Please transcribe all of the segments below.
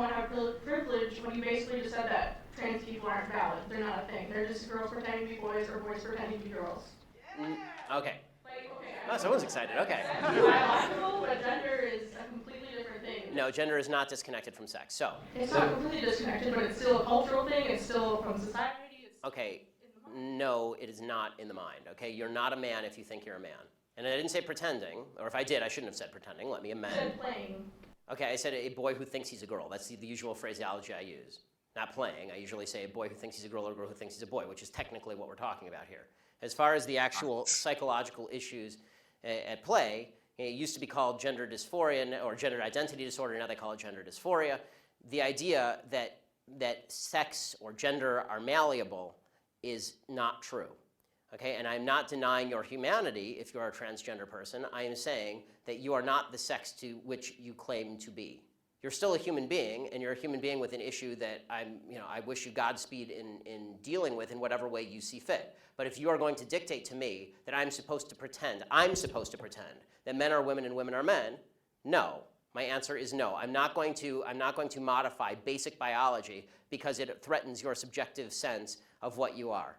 don't have privilege when you basically just said that trans people aren't valid. They're not a thing. They're just girls pretending to be boys or boys pretending to be girls. Okay. Like, okay, Oh, someone's excited. Okay. sex is biological, but gender is a completely different thing. No, gender is not disconnected from sex. So. It's not completely disconnected, but it's still a cultural thing. It's still from society. It's Okay. No, it is not in the mind. Okay, you're not a man if you think you're a man. And I didn't say pretending, or if I did, I shouldn't have said pretending. Let me amend. You said playing. Okay, I said a boy who thinks he's a girl. That's the usual phraseology I use. Not playing. I usually say a boy who thinks he's a girl or a girl who thinks he's a boy, which is technically what we're talking about here. As far as the actual psychological issues at play, it used to be called gender dysphoria or gender identity disorder. Now they call it gender dysphoria. The idea that sex or gender are malleable is not true. Okay, and I'm not denying your humanity if you're a transgender person. I am saying that you are not the sex to which you claim to be. You're still a human being, and you're a human being with an issue that I wish you Godspeed in dealing with in whatever way you see fit. But if you are going to dictate to me that I'm supposed to pretend that men are women and women are men, no. My answer is no. I'm not going to modify basic biology because it threatens your subjective sense of what you are.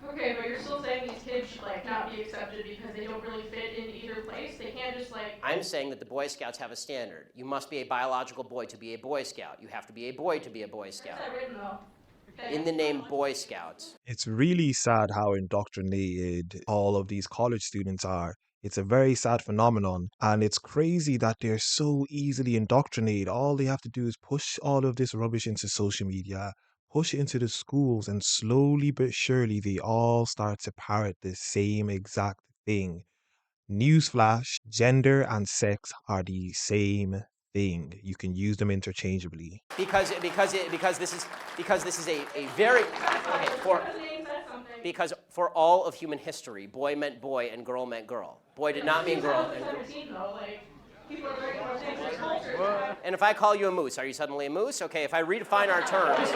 Okay, but you're still saying these kids should not be accepted because they don't really fit in either place. They can't just I'm saying that the Boy Scouts have a standard. You must be a biological boy to be a Boy Scout. You have to be a boy to be a Boy Scout. Where's that written though? Okay. In the name Boy Scouts. It's really sad how indoctrinated all of these college students are. It's a very sad phenomenon, and it's crazy that they're so easily indoctrinated. All they have to do is push all of this rubbish into social media, push it into the schools, and slowly but surely they all start to parrot the same exact thing. Newsflash, gender and sex are the same thing. You can use them interchangeably. Because this is a very because for all of human history, boy meant boy and girl meant girl. Boy did not mean girl. And if I call you a moose, are you suddenly a moose? Okay, if I redefine our terms.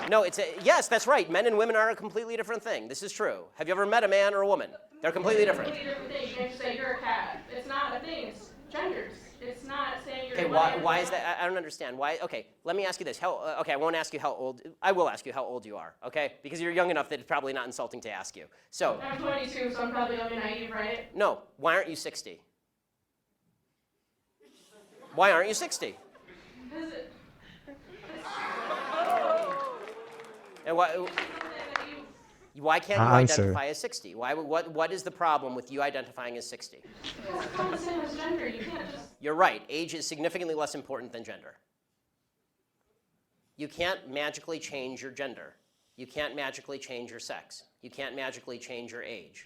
No, yes, that's right. Men and women are a completely different thing. This is true. Have you ever met a man or a woman? They're completely different. Completely different thing. You can't just say you're a cat. It's not a thing. It's genders. It's not saying you're. Okay, why is that? I don't understand. Why? Okay, let me ask you this. Okay, I won't ask you how old. I will ask you how old you are. Okay, because you're young enough that it's probably not insulting to ask you. So. I'm 22, so I'm probably gonna be naive, right? No. Why aren't you 60? Why aren't you 60? Because it. And why can't you identify as 60? What is the problem with you identifying as 60? It's not the same as gender. You can't just. You're right. Age is significantly less important than gender. You can't magically change your gender. You can't magically change your sex. You can't magically change your age.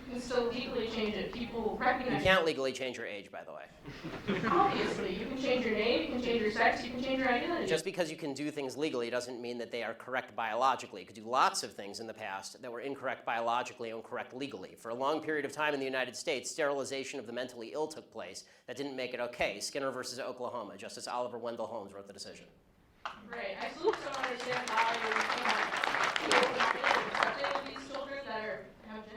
You can still legally change it. People recognize. You can't legally change your age, by the way. Obviously, you can change your name, you can change your sex, you can change your identity. Just because you can do things legally doesn't mean that they are correct biologically. You could do lots of things in the past that were incorrect biologically and correct legally. For a long period of time in the United States, sterilization of the mentally ill took place. That didn't make it okay. Skinner versus Oklahoma. Justice Oliver Wendell Holmes wrote the decision. Right. I still don't understand why you're accepting these children that are.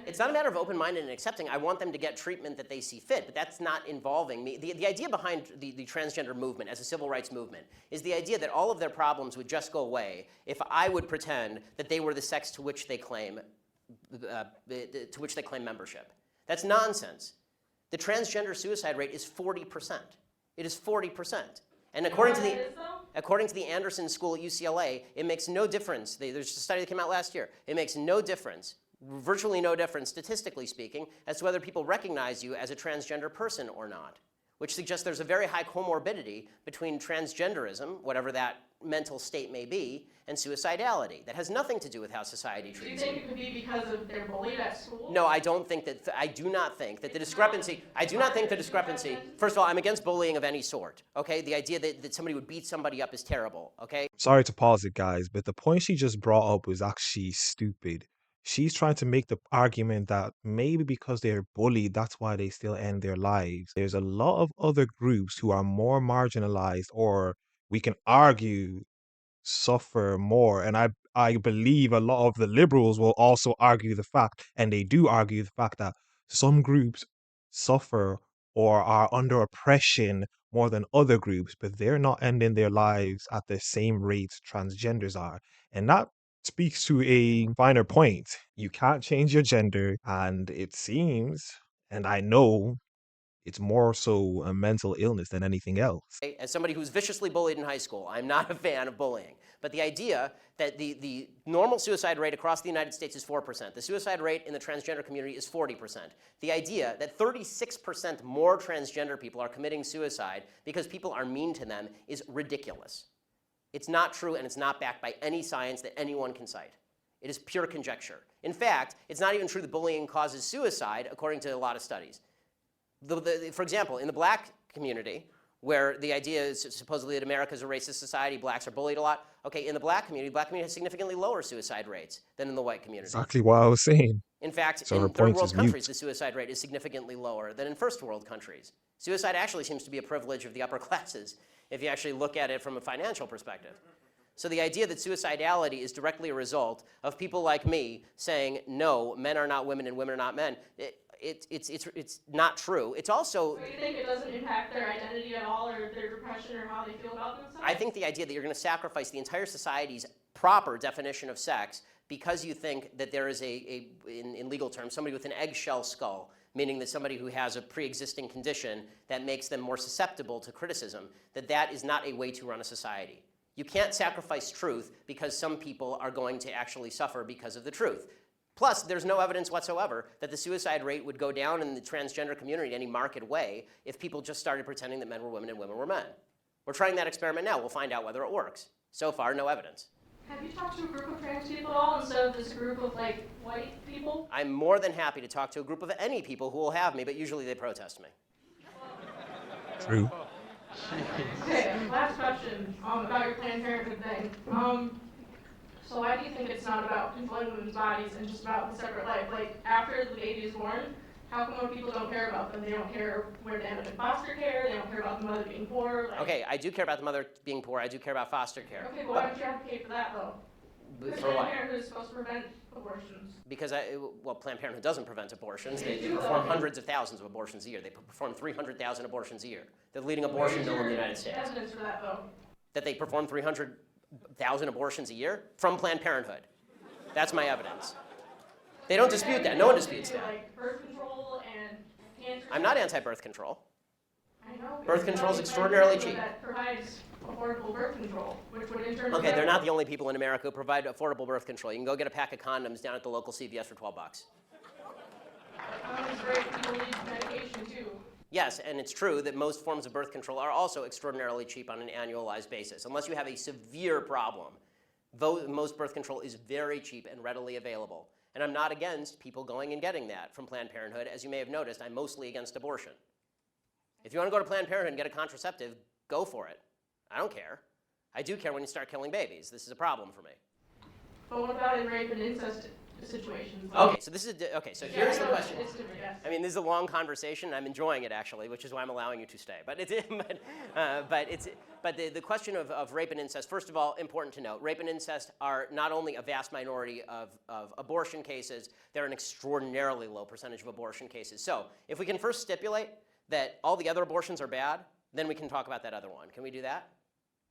It's not a matter of open-minded and accepting. I want them to get treatment that they see fit, but that's not involving me. The idea behind the transgender movement as a civil rights movement is the idea that all of their problems would just go away if I would pretend that they were the sex to which they claim membership. That's nonsense. The transgender suicide rate is 40%. It is 40%. And according to the Anderson School at UCLA, it makes no difference. There's a study that came out last year. It makes no difference, virtually no difference, statistically speaking, as to whether people recognize you as a transgender person or not, which suggests there's a very high comorbidity between transgenderism, whatever that mental state may be, and suicidality. That has nothing to do with how society treats you. Do you think it could be because of they're bullied at school? No, I don't think that. I do not think that the discrepancy. First of all, I'm against bullying of any sort. Okay, the idea that somebody would beat somebody up is terrible. Okay. Sorry to pause it, guys, but the point she just brought up was actually stupid. She's trying to make the argument that maybe because they're bullied, that's why they still end their lives. There's a lot of other groups who are more marginalized, or we can argue suffer more. And I believe a lot of the liberals will also argue the fact, and they do argue the fact, that some groups suffer or are under oppression more than other groups, but they're not ending their lives at the same rate transgenders are. And that speaks to a finer point. You can't change your gender, and it seems, and I know, it's more so a mental illness than anything else. As somebody who was viciously bullied in high school, I'm not a fan of bullying. But the idea that the normal suicide rate across the United States is 4%. The suicide rate in the transgender community is 40%. The idea that 36% more transgender people are committing suicide because people are mean to them is ridiculous. It's not true, and it's not backed by any science that anyone can cite. It is pure conjecture. In fact, it's not even true that bullying causes suicide, according to a lot of studies. For example, in the black community, where the idea is supposedly that America is a racist society, blacks are bullied a lot. Okay, in the black community has significantly lower suicide rates than in the white community. Exactly what I was saying. In fact, So her in third point world is countries, mute. the suicide rate is significantly lower than in first world countries. Suicide actually seems to be a privilege of the upper classes, if you actually look at it from a financial perspective. So the idea that suicidality is directly a result of people like me saying, no, men are not women and women are not men, it's not true. It's also... So you think it doesn't impact their identity at all, or their depression, or how they feel about themselves? I think the idea that you're going to sacrifice the entire society's proper definition of sex because you think that there is in legal terms, somebody with an eggshell skull, meaning that somebody who has a pre-existing condition that makes them more susceptible to criticism, that is not a way to run a society. You can't sacrifice truth because some people are going to actually suffer because of the truth. Plus, there's no evidence whatsoever that the suicide rate would go down in the transgender community in any marked way if people just started pretending that men were women and women were men. We're trying that experiment now. We'll find out whether it works. So far, no evidence. Have you talked to a group of trans people at all instead of this group of like white people? I'm more than happy to talk to a group of any people who will have me, but usually they protest me. True. Okay, last question about your Planned Parenthood thing. So why do you think it's not about controlling women's bodies and just about the separate life? Like, after the baby is born, how come when people don't care about them? They don't care where they end up in foster care, they don't care about the mother being poor? Like, Okay, I do care about the mother being poor. I do care about foster care. okay, but why don't you advocate for that, though? Because For Planned what? Parenthood is supposed to prevent abortions. Because, Planned Parenthood doesn't prevent abortions. They perform hundreds of thousands of abortions a year. They perform 300,000 abortions a year. They're the leading abortion mill in the United States. Evidence for that, though. That they perform 300,000 abortions a year from Planned Parenthood. That's my evidence. They don't dispute that. No one disputes that. Like birth control and cancer. I'm not anti-birth control. I know. Birth control is extraordinarily cheap. That provides affordable birth control, which would in turn. Okay, they're not the only people in America who provide affordable birth control. You can go get a pack of condoms down at the local CVS for $12. Condoms break, people need medication too. Yes, and it's true that most forms of birth control are also extraordinarily cheap on an annualized basis. Unless you have a severe problem, most birth control is very cheap and readily available. And I'm not against people going and getting that from Planned Parenthood. As you may have noticed, I'm mostly against abortion. If you want to go to Planned Parenthood and get a contraceptive, go for it. I don't care. I do care when you start killing babies. This is a problem for me. But what about in rape and incest situations? Okay, so so here's the I know question. It's different, yes. I mean, this is a long conversation. I'm enjoying it actually, which is why I'm allowing you to stay. But the question of rape and incest. First of all, important to note, rape and incest are not only a vast minority of abortion cases. They're an extraordinarily low percentage of abortion cases. So if we can first stipulate that all the other abortions are bad, then we can talk about that other one. Can we do that?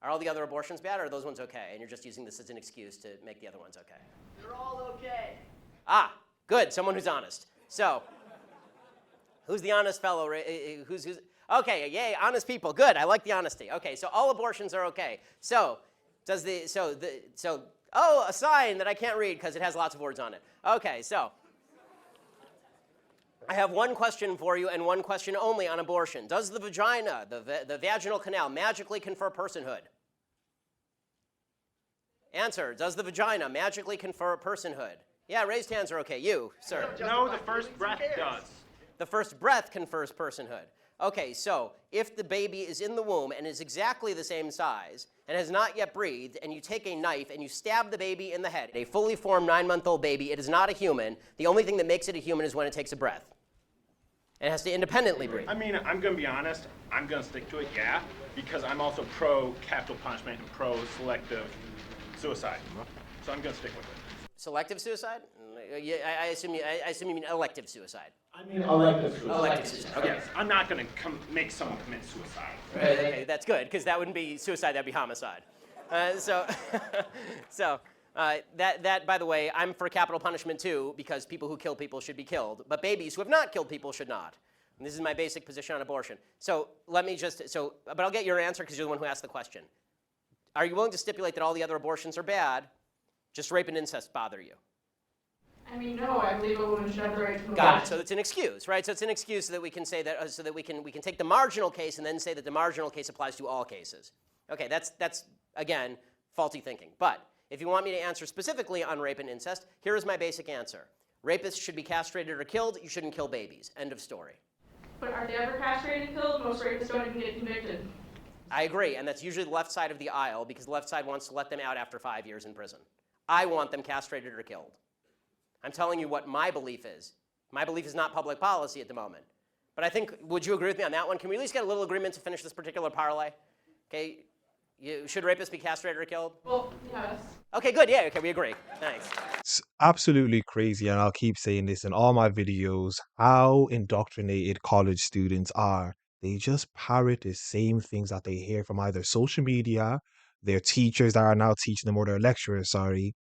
Are all the other abortions bad, or are those ones okay? And you're just using this as an excuse to make the other ones okay. They're all okay. Ah, good. Someone who's honest. So, who's the honest fellow? Who's okay? Yay, honest people. Good. I like the honesty. Okay, so all abortions are okay. So, oh, a sign that I can't read because it has lots of words on it. Okay, so I have one question for you and one question only on abortion. Does the vagina, the vaginal canal, magically confer personhood? Answer, does the vagina magically confer personhood? Yeah, raised hands are okay. You, sir. No, the first breath does. The first breath confers personhood. Okay, so if the baby is in the womb and is exactly the same size and has not yet breathed, and you take a knife and you stab the baby in the head, a fully formed 9-month-old baby, it is not a human. The only thing that makes it a human is when it takes a breath. It has to independently breathe. I mean, I'm going to be honest. I'm going to stick to it, yeah, because I'm also pro-capital punishment and pro-selective suicide. So I'm going to stick with it. Selective suicide? Yeah, I assume you mean elective suicide. I mean, elective suicide. Elective suicide, okay. Yes, I'm not going to make someone commit suicide. Right, okay, that's good, because that wouldn't be suicide, that'd be homicide. So, that, by the way, I'm for capital punishment too, because people who kill people should be killed, but babies who have not killed people should not. And this is my basic position on abortion. So let me just, but I'll get your answer because you're the one who asked the question. Are you willing to stipulate that all the other abortions are bad, just rape and incest bother you? I mean, no, I believe a woman should have the right to Got it. abortion. So it's an excuse, right? So it's an excuse so that we can say that, so that we can take the marginal case and then say that the marginal case applies to all cases. Okay, that's again faulty thinking. But if you want me to answer specifically on rape and incest, here is my basic answer: rapists should be castrated or killed. You shouldn't kill babies. End of story. But are they ever castrated and killed? Most rapists don't even get convicted. I agree, and that's usually the left side of the aisle because the left side wants to let them out after 5 years in prison. I want them castrated or killed. I'm telling you what my belief is. My belief is not public policy at the moment. But I think, would you agree with me on that one? Can we at least get a little agreement to finish this particular parlay? Okay, should rapists be castrated or killed? Well, yes. Okay, good, yeah, okay, we agree. Thanks. It's absolutely crazy, and I'll keep saying this in all my videos, how indoctrinated college students are. They just parrot the same things that they hear from either social media, their teachers that are now teaching them, or their lecturers, sorry,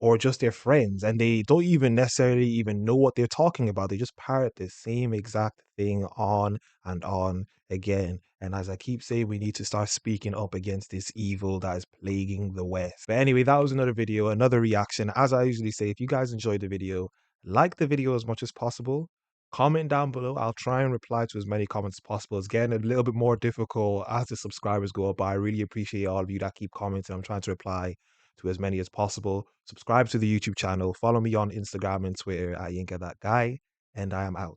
or just their friends, and they don't even necessarily even know what they're talking about. They just parrot the same exact thing on and on again. And as I keep saying, we need to start speaking up against this evil that is plaguing the West. But anyway, that was another video, another reaction. As I usually say, if you guys enjoyed the video, like the video as much as possible. Comment down below. I'll try and reply to as many comments as possible. It's getting a little bit more difficult as the subscribers go up, but I really appreciate all of you that keep commenting. I'm trying to reply to as many as possible. Subscribe to the YouTube channel. Follow me on Instagram and Twitter at YinkaThatGuy. And I am out.